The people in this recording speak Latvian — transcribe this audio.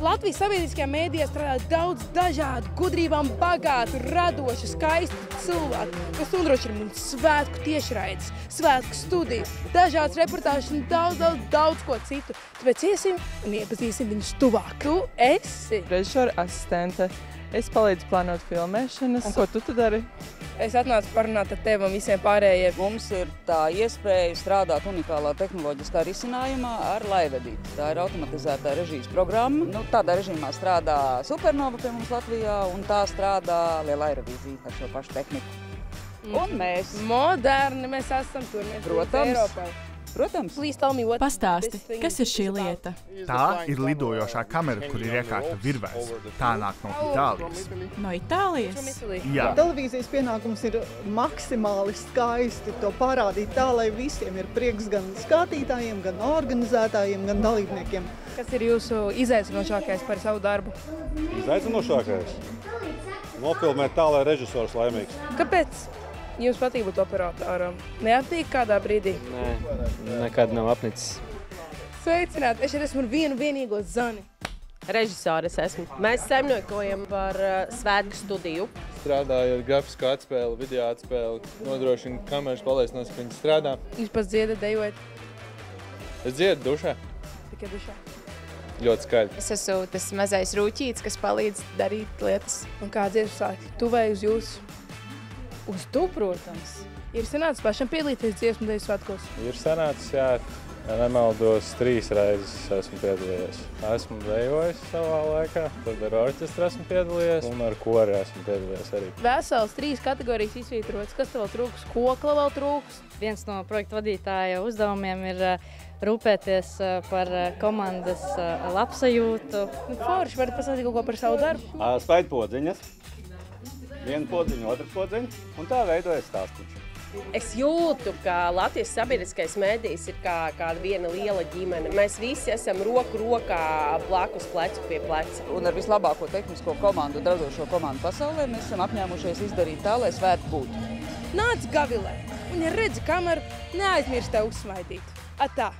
Latvijas sabiedriskajā mēdījā strādā daudz dažādu, gudrībām bagātu, radošu, skaistu cilvēku, kas nodrošina mums svētku tiešraides, svētku studijas, dažādas reportāžas un daudz ko citu. Tāpēc iesim un iepazīsim viņus tuvāk. Tu esi režisora asistente. Es palīdzu plānot filmēšanas. Un ko tu dari? Es atnācu parunāt ar tevi un visiem pārējiem. Mums ir tā iespēja strādāt unikālā tehnoloģiskā risinājumā ar laivedīti. Tā ir automatizētā režijas programma. Tādā režīmā strādā Supernova pie mums Latvijā un tā strādā Lielā Eirovīzija ar šo pašu tehniku. Un mēs. Moderni mēs esam tur. Protams. Pastāsti, kas ir šī lieta? Tā ir lidojošā kamera, kur ir iekārta virvēs. Tā nāk no Itālijas. No Itālijas? Jā. Televīzijas pienākums ir maksimāli skaisti to parādīt tā, lai visiem ir prieks gan skatītājiem, gan organizētājiem, gan dalībniekiem. Kas ir jūsu izaicinošākais par savu darbu? Izaicinošākais? Nofilmēt tā, lai režisors laimīgs. Kāpēc? Jums patīk būt operatoram? Neaptīk kādā brīdī? Nē, nekad nav apnicis. Sveicināt, es šeit esmu ar vienu vienīgo Zani. Režisore es esmu. Mēs saimniekojam par svētku studiju. Strādāju ar grafisku atspēli, video atspēli, nodrošinu kameras palaišanos, ka viņi strādā. Jūs pats dziedat, dejojat? Es dziedu dušā. Tikai dušā? Ļoti skaļi. Es esmu tas mazais rūķītis, kas palīdz darīt lietas. Un kā dziesmu sākt? Tu vai uz jūsu? Uz tu, protams. Ir sanācis pašam piedalīties dziesmu deju svētkos? Ir sanācis, jā. Ja nemaldos, 3 reizes esmu piedalījies. Esmu dejojis savā laikā, tad ar orķestru esmu piedalījies un ar kori esmu piedalījies arī. Vesels 3 kategorijas izsvītrotas. Kas tev vēl trūks? Kokla vēl trūks? Viens no projekta vadītāja uzdevumiem ir rūpēties par komandas labsajūtu. Forši, varat pastāstīt kaut ko par savu darbu? Spaidpodziņas. Viena podziņa, otra podziņa, un tā veidojas stāstuči. Es jūtu, ka Latvijas sabiedriskais mēdījis ir kā kāda viena liela ģimene. Mēs visi esam roku rokā blakus plecu pie pleca. Un ar vislabāko tehnisko komandu, draudzošo komandu pasaulē, mēs esam apņēmušies izdarīt tā, lai svētki būtu. Nāc gavilē, un ja redzi kameru, neaizmirst tev uzsmaidīt. Atā!